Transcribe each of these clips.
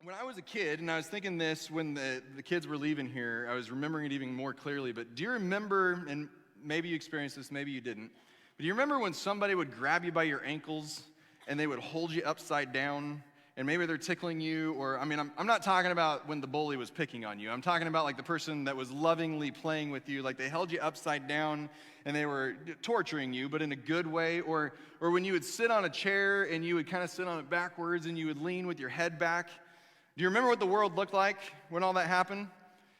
When I was a kid, and I was thinking this when the kids were leaving here, I was remembering it even more clearly, but do you remember, and maybe you experienced this, maybe you didn't, but do you remember when somebody would grab you by your ankles and they would hold you upside down, and maybe they're tickling you, or, I'm not talking about when the bully was picking on you. I'm talking about like the person that was lovingly playing with you, like they held you upside down and they were torturing you, but in a good way, or when you would sit on a chair and you would kind of sit on it backwards and you would lean with your head back. Do you remember what the world looked like when all that happened?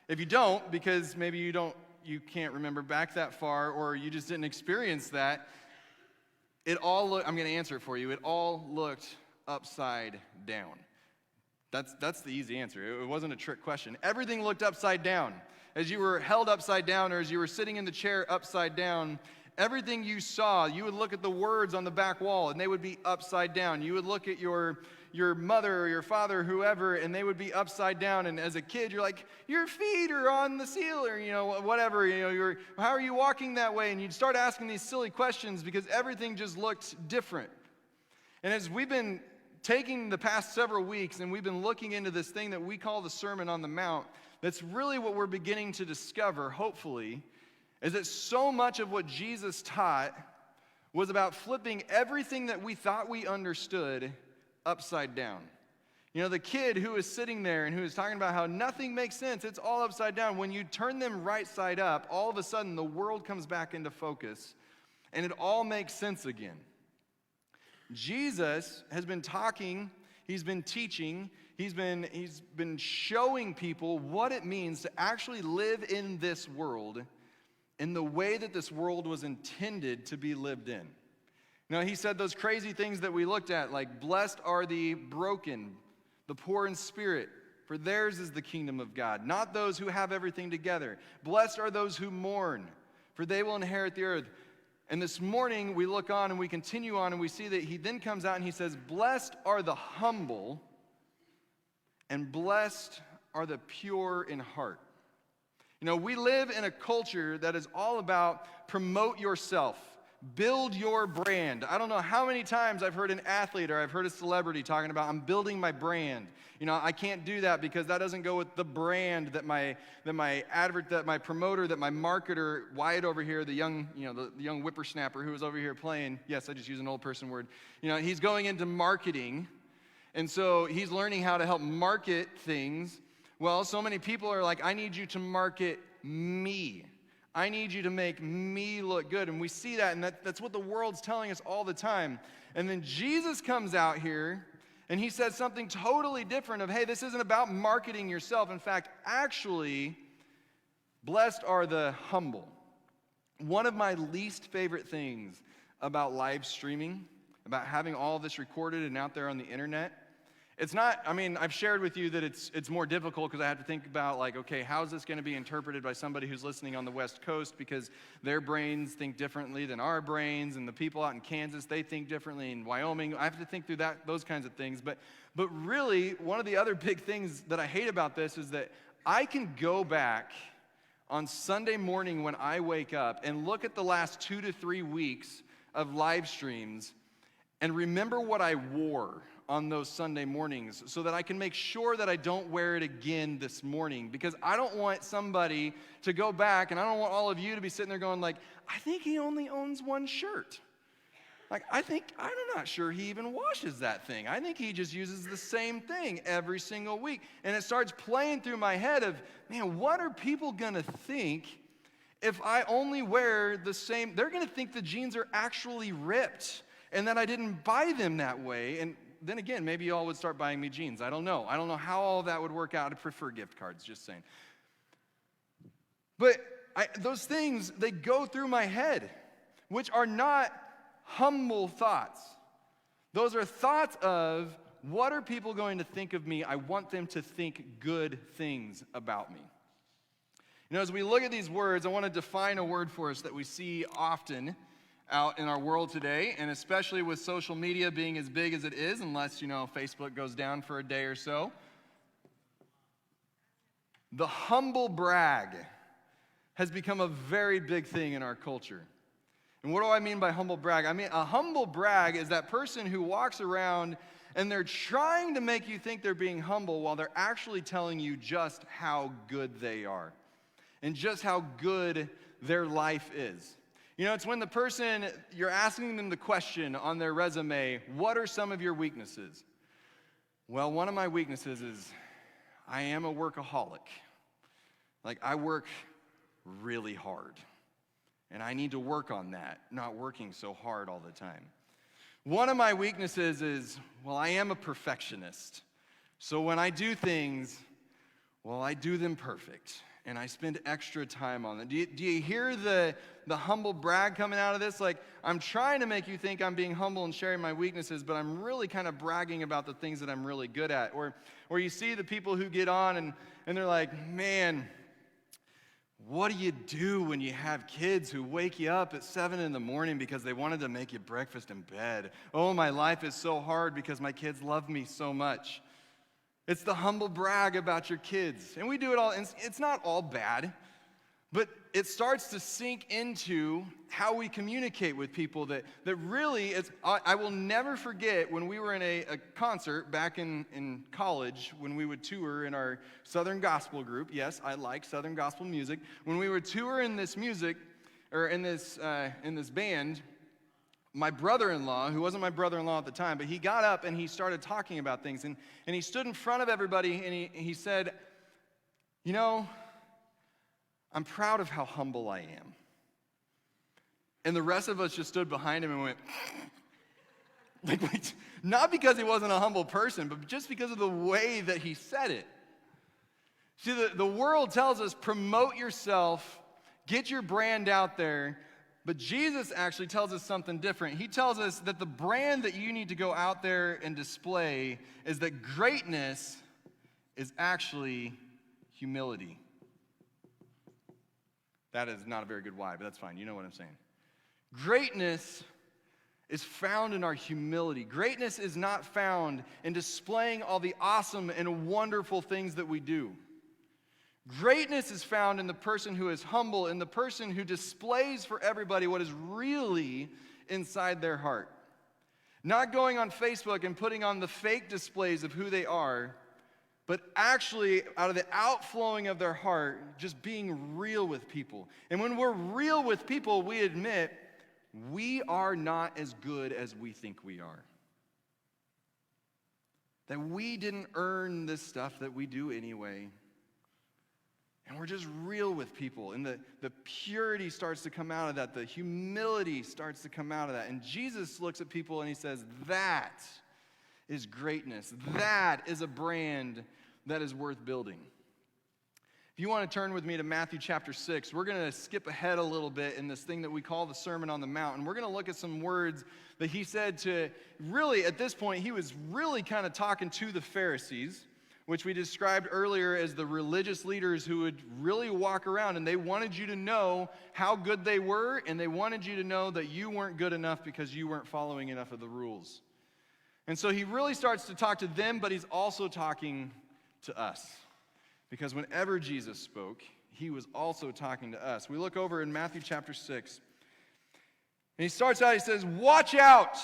If you don't, because maybe you can't remember back that far, or you just didn't experience that, I'm going to answer it for you. It all looked upside down. That's the easy answer. It wasn't a trick question. Everything looked upside down. As you were held upside down, or as you were sitting in the chair upside down, everything you saw, you would look at the words on the back wall, and they would be upside down. You would look at your mother or your father, whoever, and they would be upside down. And as a kid, you're like, your feet are on the ceiling, whatever, how are you walking that way? And you'd start asking these silly questions because everything just looked different. And as we've been taking the past several weeks and we've been looking into this thing that we call the Sermon on the Mount, that's really what we're beginning to discover, hopefully, is that so much of what Jesus taught was about flipping everything that we thought we understood upside down. The kid who is sitting there and who is talking about how nothing makes sense, it's all upside down. When you turn them right side up, all of a sudden the world comes back into focus and it all makes sense again. Jesus has been talking, he's been teaching, he's been showing people what it means to actually live in this world in the way that this world was intended to be lived in. He said those crazy things that we looked at, like, blessed are the broken, the poor in spirit, for theirs is the kingdom of God, not those who have everything together. Blessed are those who mourn, for they will inherit the earth. And this morning, we look on and we continue on and we see that he then comes out and he says, blessed are the humble, and blessed are the pure in heart. We live in a culture that is all about promote yourself. Build your brand. I don't know how many times I've heard an athlete or I've heard a celebrity talking about, I'm building my brand. I can't do that because that doesn't go with the brand that my promoter, that my marketer, Wyatt over here, the young whippersnapper who was over here playing. Yes, I just use an old person word. He's going into marketing, and so he's learning how to help market things. Well, so many people are like, I need you to market me. I need you to make me look good. And we see that, and that's what the world's telling us all the time. And then Jesus comes out here, and he says something totally different of, hey, this isn't about marketing yourself. In fact, actually, blessed are the humble. One of my least favorite things about live streaming, about having all this recorded and out there on the internet, it's not, I've shared with you that it's more difficult because I have to think about, like, okay, how's this going to be interpreted by somebody who's listening on the West Coast, because their brains think differently than our brains, and the people out in Kansas, they think differently, in Wyoming. I have to think through those kinds of things. But really, one of the other big things that I hate about this is that I can go back on Sunday morning when I wake up and look at the last 2 to 3 weeks of live streams and remember what I wore on those Sunday mornings so that I can make sure that I don't wear it again this morning, because I don't want somebody to go back, and I don't want all of you to be sitting there going like, I think he only owns one shirt. Like, I'm not sure he even washes that thing. I think he just uses the same thing every single week. And it starts playing through my head of, man, what are people gonna think if I only wear the same? They're gonna think the jeans are actually ripped and that I didn't buy them that way. And then again, maybe y'all would start buying me jeans. I don't know. I don't know how all that would work out. I prefer gift cards, just saying. But those things, they go through my head, which are not humble thoughts. Those are thoughts of, what are people going to think of me? I want them to think good things about me. As we look at these words, I want to define a word for us that we see often out in our world today, and especially with social media being as big as it is, unless, Facebook goes down for a day or so. The humble brag has become a very big thing in our culture. And what do I mean by humble brag? A humble brag is that person who walks around And they're trying to make you think they're being humble while they're actually telling you just how good they are and just how good their life is. You know, it's when the person, you're asking them the question on their resume, what are some of your weaknesses? Well, one of my weaknesses is I am a workaholic. Like, I work really hard. And I need to work on that, not working so hard all the time. One of my weaknesses is, well, I am a perfectionist. So when I do things, well, I do them perfect. And I spend extra time on them. Do you hear the humble brag coming out of this? Like, I'm trying to make you think I'm being humble and sharing my weaknesses, but I'm really kind of bragging about the things that I'm really good at. Or you see the people who get on and they're like, man, what do you do when you have kids who wake you up at 7 in the morning because they wanted to make you breakfast in bed? Oh, my life is so hard because my kids love me so much. It's the humble brag about your kids. And we do it all, and it's not all bad, but it starts to sink into how we communicate with people that really is. I will never forget when we were in a concert back in college, when we would tour in our Southern Gospel group. Yes, I like Southern Gospel music. When we would tour in this music, or in this band, my brother-in-law, who wasn't my brother-in-law at the time, but he got up and he started talking about things. And he stood in front of everybody and he said, you know, I'm proud of how humble I am. And the rest of us just stood behind him and went, like, not because he wasn't a humble person, but just because of the way that he said it. See, the world tells us, promote yourself, get your brand out there. But Jesus actually tells us something different. He tells us that the brand that you need to go out there and display is that greatness is actually humility. That is not a very good why, but that's fine. You know what I'm saying. Greatness is found in our humility. Greatness is not found in displaying all the awesome and wonderful things that we do. Greatness is found in the person who is humble, in the person who displays for everybody what is really inside their heart. Not going on Facebook and putting on the fake displays of who they are, but actually, out of the outflowing of their heart, just being real with people. And when we're real with people, we admit we are not as good as we think we are. That we didn't earn this stuff that we do anyway. And we're just real with people. And the purity starts to come out of that. The humility starts to come out of that. And Jesus looks at people and he says, that is greatness. That is a brand that is worth building. If you want to turn with me to Matthew chapter 6, we're going to skip ahead a little bit in this thing that we call the Sermon on the Mount. And we're going to look at some words that he said to, really, at this point, he was really kind of talking to the Pharisees, which we described earlier as the religious leaders who would really walk around and they wanted you to know how good they were, and they wanted you to know that you weren't good enough because you weren't following enough of the rules. And so he really starts to talk to them, but he's also talking to us. Because whenever Jesus spoke, he was also talking to us. We look over in Matthew chapter 6. And he starts out, he says, watch out!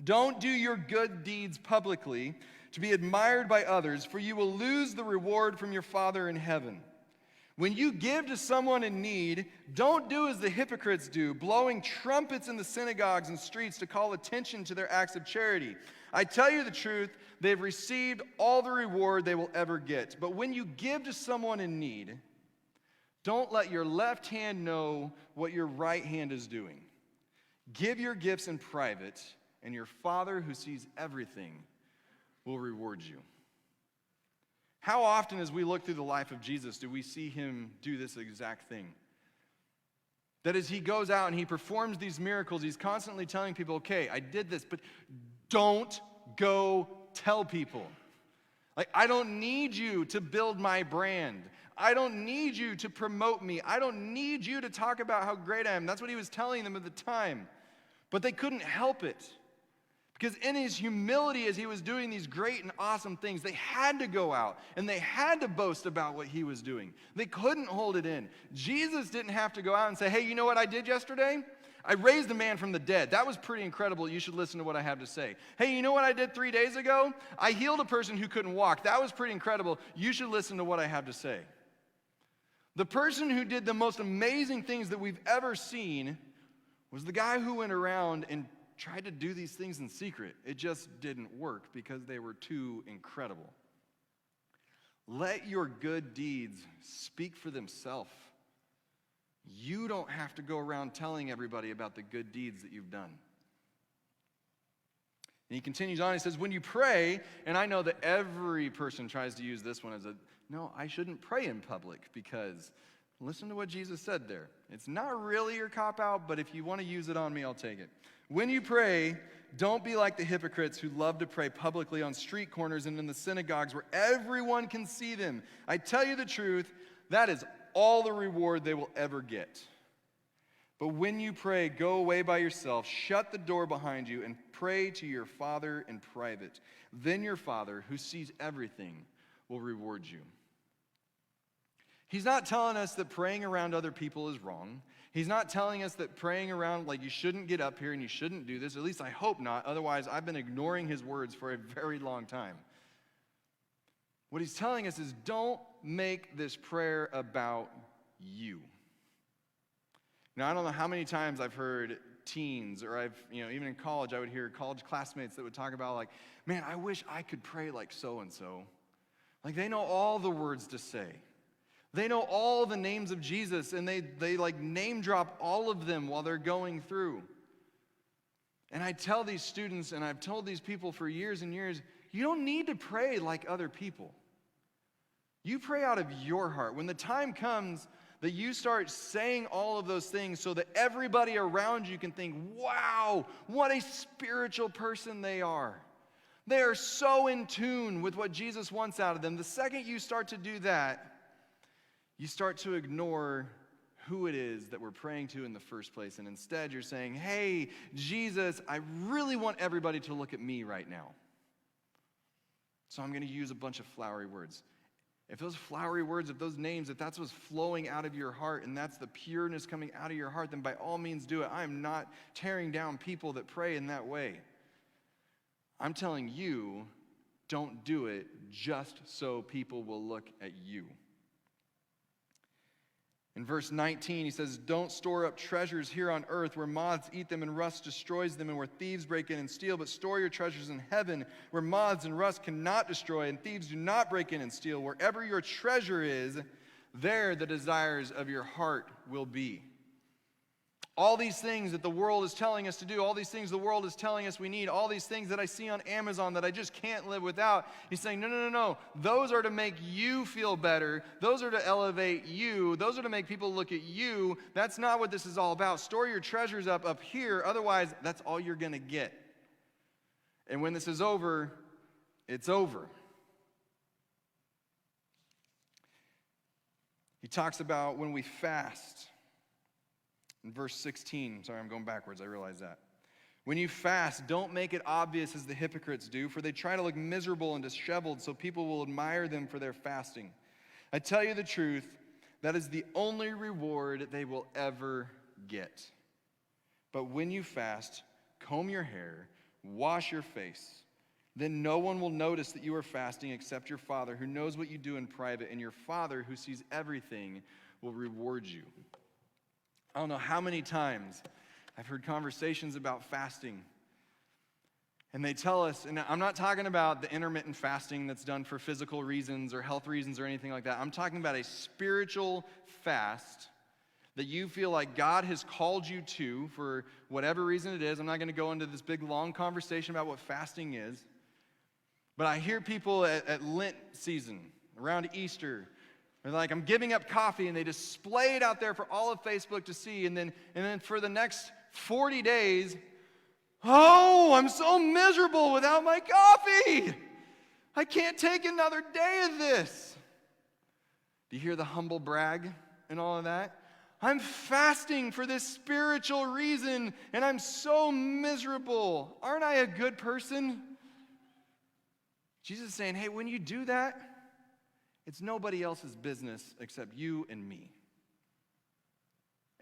Don't do your good deeds publicly to be admired by others, for you will lose the reward from your Father in heaven. When you give to someone in need, don't do as the hypocrites do, blowing trumpets in the synagogues and streets to call attention to their acts of charity. I tell you the truth, they've received all the reward they will ever get. But when you give to someone in need, don't let your left hand know what your right hand is doing. Give your gifts in private, and your Father who sees everything will reward you. How often as we look through the life of Jesus do we see him do this exact thing? That as he goes out and he performs these miracles, he's constantly telling people, okay, I did this, but don't go tell people. Like, I don't need you to build my brand. I don't need you to promote me. I don't need you to talk about how great I am. That's what he was telling them at the time. But they couldn't help it. Because in his humility, as he was doing these great and awesome things, they had to go out and they had to boast about what he was doing. They couldn't hold it in. Jesus didn't have to go out and say, hey, you know what I did yesterday? I raised a man from the dead. That was pretty incredible. You should listen to what I have to say. Hey, you know what I did 3 days ago? I healed a person who couldn't walk. That was pretty incredible. You should listen to what I have to say. The person who did the most amazing things that we've ever seen was the guy who went around and tried to do these things in secret. It just didn't work because they were too incredible. Let your good deeds speak for themselves. You don't have to go around telling everybody about the good deeds that you've done. And he continues on, he says, when you pray, and I know that every person tries to use this one as no, I shouldn't pray in public because listen to what Jesus said there. It's not really your cop-out, but if you want to use it on me, I'll take it. When you pray, don't be like the hypocrites who love to pray publicly on street corners and in the synagogues where everyone can see them. I tell you the truth, that is all the reward they will ever get. But when you pray, go away by yourself, shut the door behind you, and pray to your Father in private. Then your Father, who sees everything, will reward you. He's not telling us that praying around other people is wrong. He's not telling us that praying around, like, you shouldn't get up here and you shouldn't do this. At least I hope not. Otherwise, I've been ignoring his words for a very long time. What he's telling us is don't make this prayer about you. Now, I don't know how many times I've heard teens, or even in college, I would hear college classmates that would talk about, like, man, I wish I could pray like so-and-so. Like, they know all the words to say. They know all the names of Jesus, and they like name drop all of them while they're going through. And I tell these students, and I've told these people for years and years, you don't need to pray like other people. You pray out of your heart. When the time comes that you start saying all of those things so that everybody around you can think, wow, what a spiritual person they are. They are so in tune with what Jesus wants out of them. The second you start to do that, you start to ignore who it is that we're praying to in the first place. And instead you're saying, hey, Jesus, I really want everybody to look at me right now. So I'm going to use a bunch of flowery words. If those flowery words, if those names, if that's what's flowing out of your heart and that's the pureness coming out of your heart, then by all means do it. I am not tearing down people that pray in that way. I'm telling you, don't do it just so people will look at you. In verse 19, he says, don't store up treasures here on earth where moths eat them and rust destroys them and where thieves break in and steal, but store your treasures in heaven where moths and rust cannot destroy and thieves do not break in and steal. Wherever your treasure is, there the desires of your heart will be. All these things that the world is telling us to do, all these things the world is telling us we need, all these things that I see on Amazon that I just can't live without, he's saying, no. Those are to make you feel better. Those are to elevate you. Those are to make people look at you. That's not what this is all about. Store your treasures up here. Otherwise, that's all you're going to get. And when this is over, it's over. He talks about when we fast. In verse 16, sorry, I'm going backwards, I realize that. When you fast, don't make it obvious as the hypocrites do, for they try to look miserable and disheveled so people will admire them for their fasting. I tell you the truth, that is the only reward they will ever get. But when you fast, comb your hair, wash your face. Then no one will notice that you are fasting except your Father who knows what you do in private, and your Father who sees everything will reward you. I don't know how many times I've heard conversations about fasting. And they tell us, and I'm not talking about the intermittent fasting that's done for physical reasons or health reasons or anything like that. I'm talking about a spiritual fast that you feel like God has called you to for whatever reason it is. I'm not going to go into this big long conversation about what fasting is. But I hear people at Lent season, around Easter, they're like, I'm giving up coffee, and they display it out there for all of Facebook to see. And then for the next 40 days, oh, I'm so miserable without my coffee. I can't take another day of this. Do you hear the humble brag and all of that? I'm fasting for this spiritual reason, and I'm so miserable. Aren't I a good person? Jesus is saying, hey, when you do that, it's nobody else's business except you and me.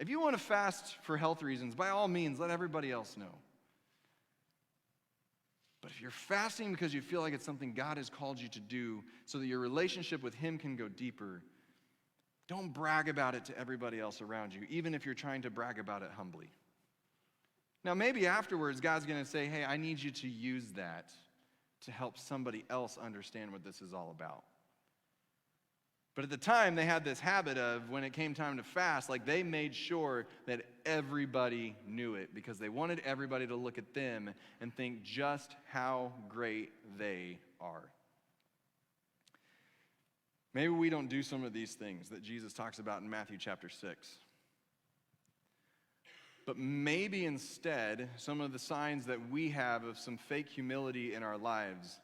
If you want to fast for health reasons, by all means, let everybody else know. But if you're fasting because you feel like it's something God has called you to do so that your relationship with Him can go deeper, don't brag about it to everybody else around you, even if you're trying to brag about it humbly. Now, maybe afterwards, God's going to say, hey, I need you to use that to help somebody else understand what this is all about. But at the time, they had this habit of, when it came time to fast, like they made sure that everybody knew it because they wanted everybody to look at them and think just how great they are. Maybe we don't do some of these things that Jesus talks about in Matthew chapter 6. But maybe instead, some of the signs that we have of some fake humility in our lives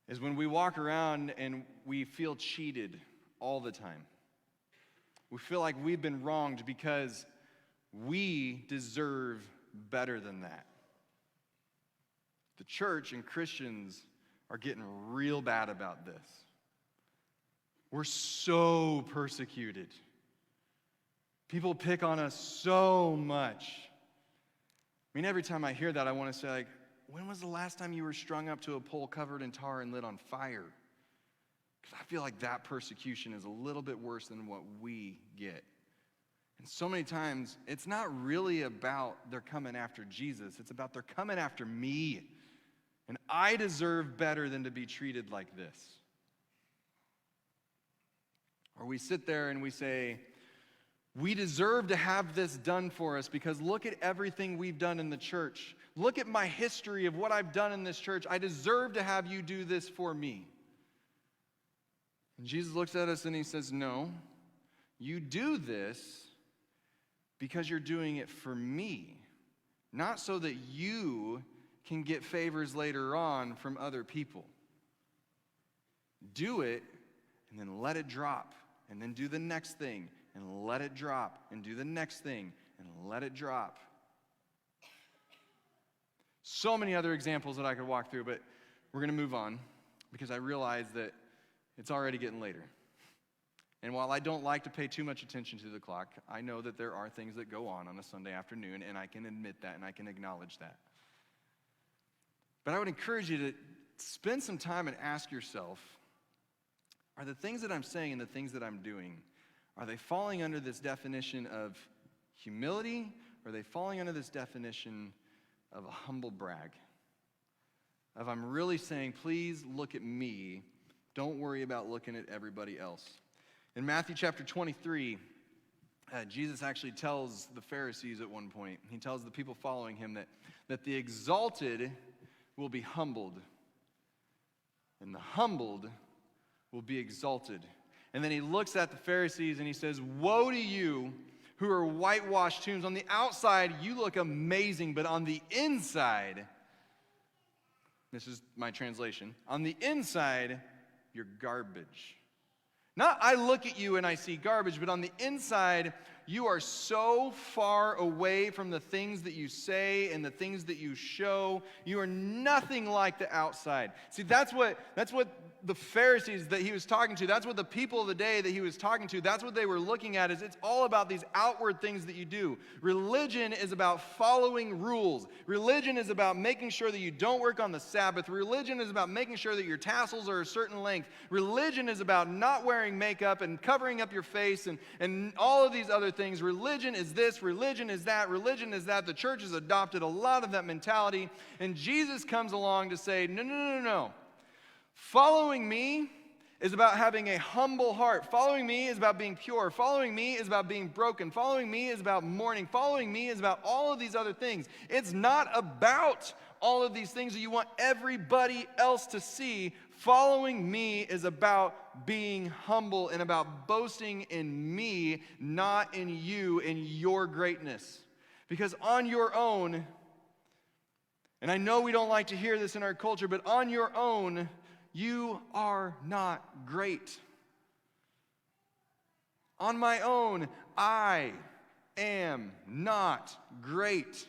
is when we walk around and we feel cheated all the time. We feel like we've been wronged because we deserve better than that. The church and Christians are getting real bad about this. We're so persecuted. People pick on us so much. I mean, every time I hear that, I want to say, like, when was the last time you were strung up to a pole covered in tar and lit on fire? Because I feel like that persecution is a little bit worse than what we get. And so many times, it's not really about they're coming after Jesus. It's about they're coming after me. And I deserve better than to be treated like this. Or we sit there and we say, we deserve to have this done for us because look at everything we've done in the church. Look at my history of what I've done in this church. I deserve to have you do this for me. And Jesus looks at us and he says, no, you do this because you're doing it for me, not so that you can get favors later on from other people. Do it and then let it drop, and then do the next thing and let it drop, and do the next thing and let it drop. So many other examples that I could walk through, but we're going to move on because I realize that it's already getting later. And while I don't like to pay too much attention to the clock, I know that there are things that go on a Sunday afternoon, and I can admit that and I can acknowledge that. But I would encourage you to spend some time and ask yourself, are the things that I'm saying and the things that I'm doing, are they falling under this definition of humility, or are they falling under this definition of a humble brag? Of I'm really saying, please look at me, don't worry about looking at everybody else. In Matthew chapter 23, Jesus actually tells the Pharisees at one point, he tells the people following him that the exalted will be humbled, and the humbled will be exalted. And then he looks at the Pharisees and he says, woe to you who are whitewashed tombs. On the outside, you look amazing, but on the inside, this is my translation, on the inside, you're garbage. Not I look at you and I see garbage, but on the inside, you are so far away from the things that you say and the things that you show. You are nothing like the outside. See, that's what the Pharisees that he was talking to, that's what the people of the day that he was talking to, that's what they were looking at, is it's all about these outward things that you do. Religion is about following rules. Religion is about making sure that you don't work on the Sabbath. Religion is about making sure that your tassels are a certain length. Religion is about not wearing makeup and covering up your face and all of these other things. Religion is this, religion is that, religion is that. The church has adopted a lot of that mentality, and Jesus comes along to say, no. Following me is about having a humble heart. Following me is about being pure. Following me is about being broken. Following me is about mourning. Following me is about all of these other things. It's not about all of these things that you want everybody else to see. Following me is about being humble and about boasting in me, not in you, in your greatness. Because on your own, and I know we don't like to hear this in our culture, but on your own, you are not great. On my own, I am not great.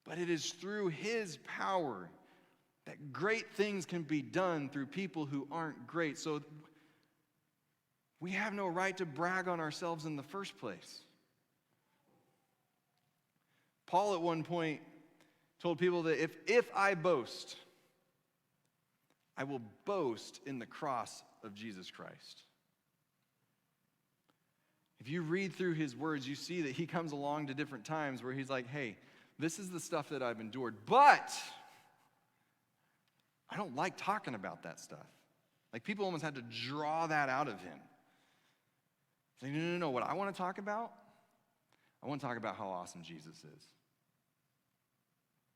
But it is through His power that great things can be done through people who aren't great. So We have no right to brag on ourselves in the first place. Paul at one point told people that if I boast, I will boast in the cross of Jesus Christ. If you read through his words, you see that he comes along to different times where he's like, hey, this is the stuff that I've endured, but I don't like talking about that stuff. Like, people almost had to draw that out of him. He's like, no, what I want to talk about? I want to talk about how awesome Jesus is.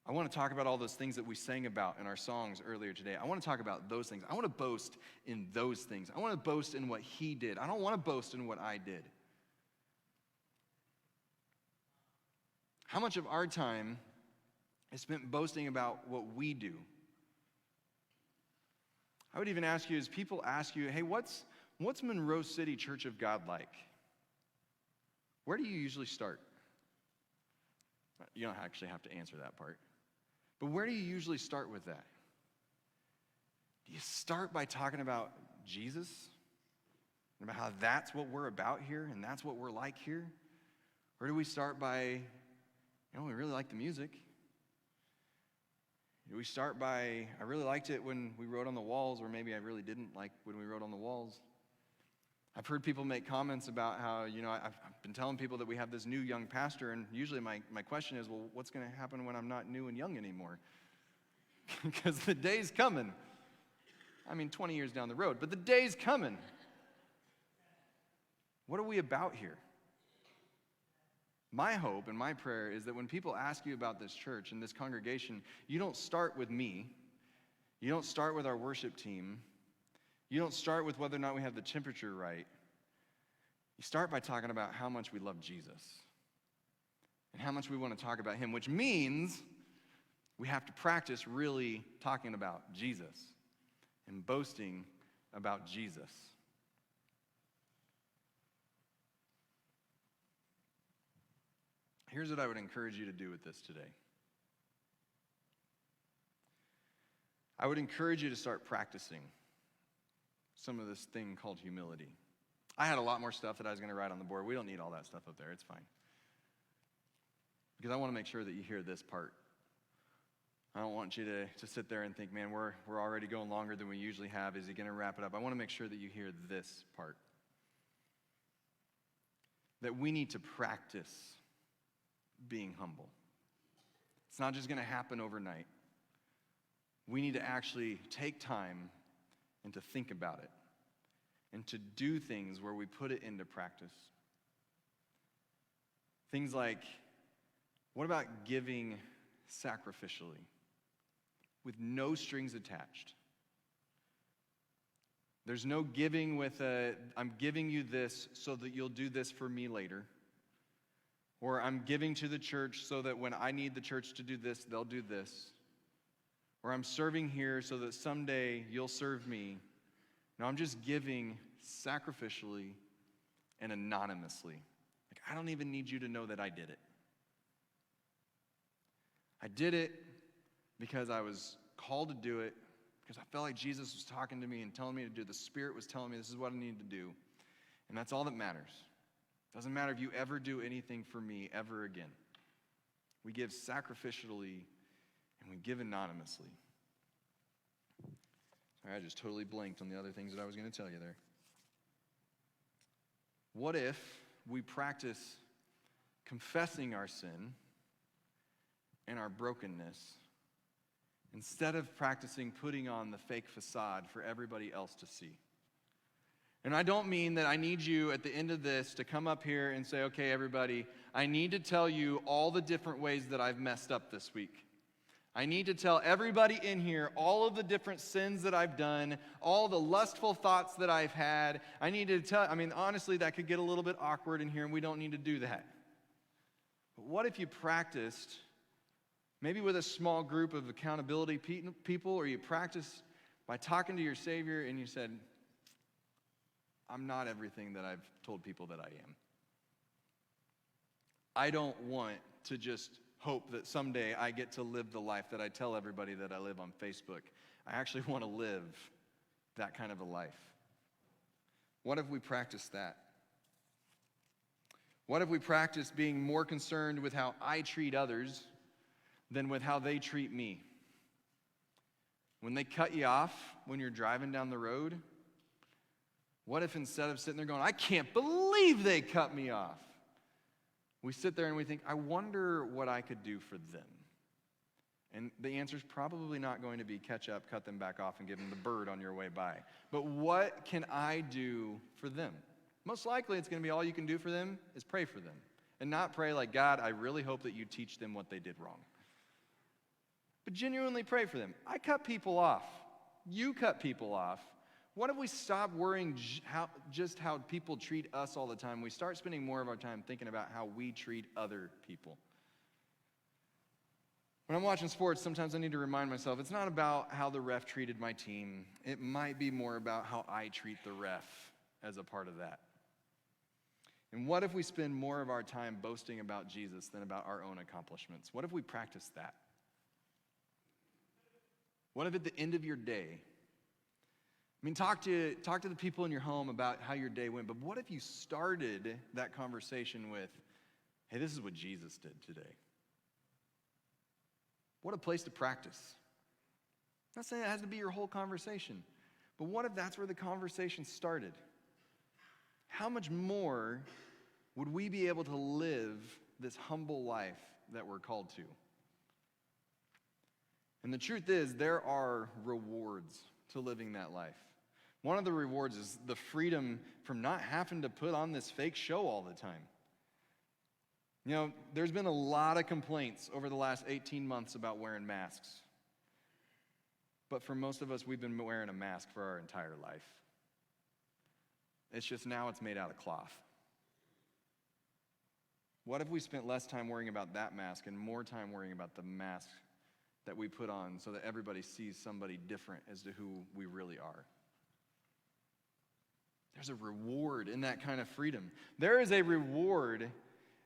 I want to talk about all those things that we sang about in our songs earlier today. I want to talk about those things. I want to boast in those things. I want to boast in what he did. I don't want to boast in what I did. How much of our time is spent boasting about what we do? I would even ask you, as people ask you, hey, what's Monroe City Church of God like? Where do you usually start? You don't actually have to answer that part. But where do you usually start with that? Do you start by talking about Jesus? And about how that's what we're about here and that's what we're like here? Or do we start by, we really like the music? Do we start by, I really liked it when we wrote on the walls, or maybe I really didn't like when we wrote on the walls? I've heard people make comments about how, I've been telling people that we have this new young pastor, and usually my question is, well, what's going to happen when I'm not new and young anymore? Because the day's coming. 20 years down the road, but the day's coming. What are we about here? My hope and my prayer is that when people ask you about this church and this congregation, you don't start with me. You don't start with our worship team. You don't start with whether or not we have the temperature right. You start by talking about how much we love Jesus and how much we want to talk about him, which means we have to practice really talking about Jesus and boasting about Jesus. Here's what I would encourage you to do with this today. I would encourage you to start practicing some of this thing called humility. I had a lot more stuff that I was going to write on the board. We don't need all that stuff up there. It's fine. Because I want to make sure that you hear this part. I don't want you to sit there and think, man, we're already going longer than we usually have. Is he going to wrap it up? I want to make sure that you hear this part. That we need to practice being humble. It's not just going to happen overnight. We need to actually take time and to think about it and to do things where we put it into practice. Things like, what about giving sacrificially with no strings attached? There's no giving with I'm giving you this so that you'll do this for me later. Or I'm giving to the church so that when I need the church to do this, they'll do this. Or I'm serving here so that someday you'll serve me. No, I'm just giving sacrificially and anonymously. Like, I don't even need you to know that I did it. I did it because I was called to do it, because I felt like Jesus was talking to me and telling me to do it. The Spirit was telling me this is what I needed to do. And that's all that matters. Doesn't matter if you ever do anything for me ever again. We give sacrificially and we give anonymously. Sorry, I just totally blanked on the other things that I was going to tell you there. What if we practice confessing our sin and our brokenness instead of practicing putting on the fake facade for everybody else to see? And I don't mean that I need you at the end of this to come up here and say, okay, everybody, I need to tell you all the different ways that I've messed up this week. I need to tell everybody in here all of the different sins that I've done, all the lustful thoughts that I've had. I need to tell, honestly, that could get a little bit awkward in here, and we don't need to do that. But what if you practiced, maybe with a small group of accountability people, or you practiced by talking to your Savior and you said, I'm not everything that I've told people that I am. I don't want to just hope that someday I get to live the life that I tell everybody that I live on Facebook. I actually want to live that kind of a life. What if we practice that? What if we practice being more concerned with how I treat others than with how they treat me? When they cut you off when you're driving down the road, what if instead of sitting there going, I can't believe they cut me off, we sit there and we think, I wonder what I could do for them. And the answer is probably not going to be catch up, cut them back off, and give them the bird on your way by. But what can I do for them? Most likely it's going to be all you can do for them is pray for them. And not pray like, God, I really hope that you teach them what they did wrong. But genuinely pray for them. I cut people off. You cut people off. What if we stop worrying just how people treat us all the time? We start spending more of our time thinking about how we treat other people. When I'm watching sports, sometimes I need to remind myself, it's not about how the ref treated my team. It might be more about how I treat the ref as a part of that. And what if we spend more of our time boasting about Jesus than about our own accomplishments? What if we practice that? What if at the end of your day, talk to the people in your home about how your day went, but what if you started that conversation with, hey, this is what Jesus did today? What a place to practice. I'm not saying it has to be your whole conversation, but what if that's where the conversation started? How much more would we be able to live this humble life that we're called to? And the truth is, there are rewards to living that life. One of the rewards is the freedom from not having to put on this fake show all the time. You know, there's been a lot of complaints over the last 18 months about wearing masks. But for most of us, we've been wearing a mask for our entire life. It's just now it's made out of cloth. What if we spent less time worrying about that mask and more time worrying about the mask that we put on so that everybody sees somebody different as to who we really are? There's a reward in that kind of freedom. There is a reward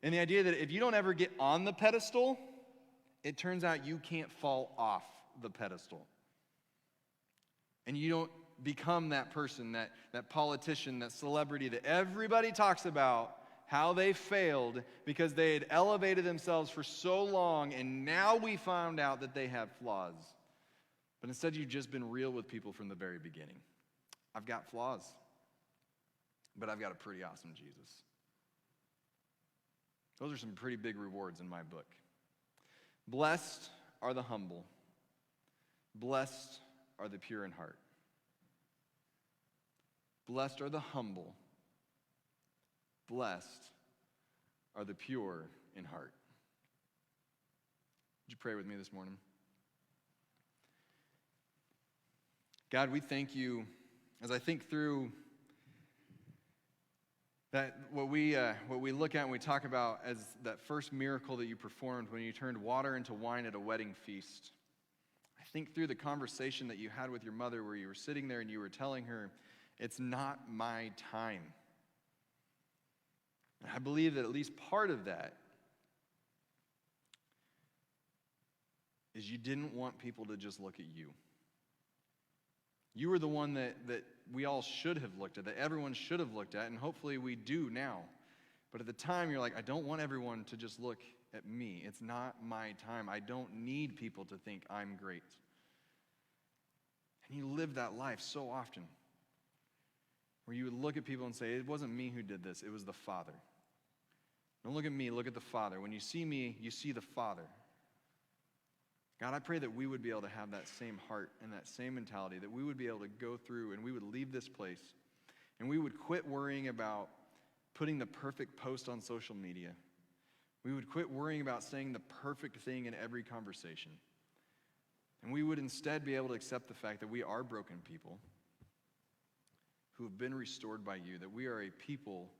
in the idea that if you don't ever get on the pedestal, it turns out you can't fall off the pedestal. And you don't become that person, that politician, that celebrity that everybody talks about how they failed because they had elevated themselves for so long and now we found out that they have flaws. But instead you've just been real with people from the very beginning. I've got flaws, but I've got a pretty awesome Jesus. Those are some pretty big rewards in my book. Blessed are the humble. Blessed are the pure in heart. Blessed are the humble. Blessed are the pure in heart. Would you pray with me this morning? God, we thank you as I think through that what we look at and we talk about as that first miracle that you performed when you turned water into wine at a wedding feast. I think through the conversation that you had with your mother where you were sitting there and you were telling her, it's not my time. And I believe that at least part of that is you didn't want people to just look at you. You were the one that we all should have looked at, that everyone should have looked at, and hopefully we do now. But at the time, you're like, I don't want everyone to just look at me. It's not my time. I don't need people to think I'm great. And you live that life so often, where you would look at people and say, it wasn't me who did this, it was the Father. Don't look at me, look at the Father. When you see me, you see the Father. God, I pray that we would be able to have that same heart and that same mentality, that we would be able to go through and we would leave this place and we would quit worrying about putting the perfect post on social media. We would quit worrying about saying the perfect thing in every conversation. And we would instead be able to accept the fact that we are broken people who have been restored by you, that we are a people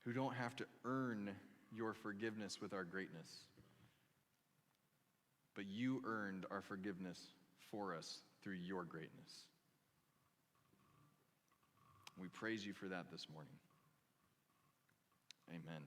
who don't have to earn your forgiveness with our greatness. But you earned our forgiveness for us through your greatness. We praise you for that this morning. Amen.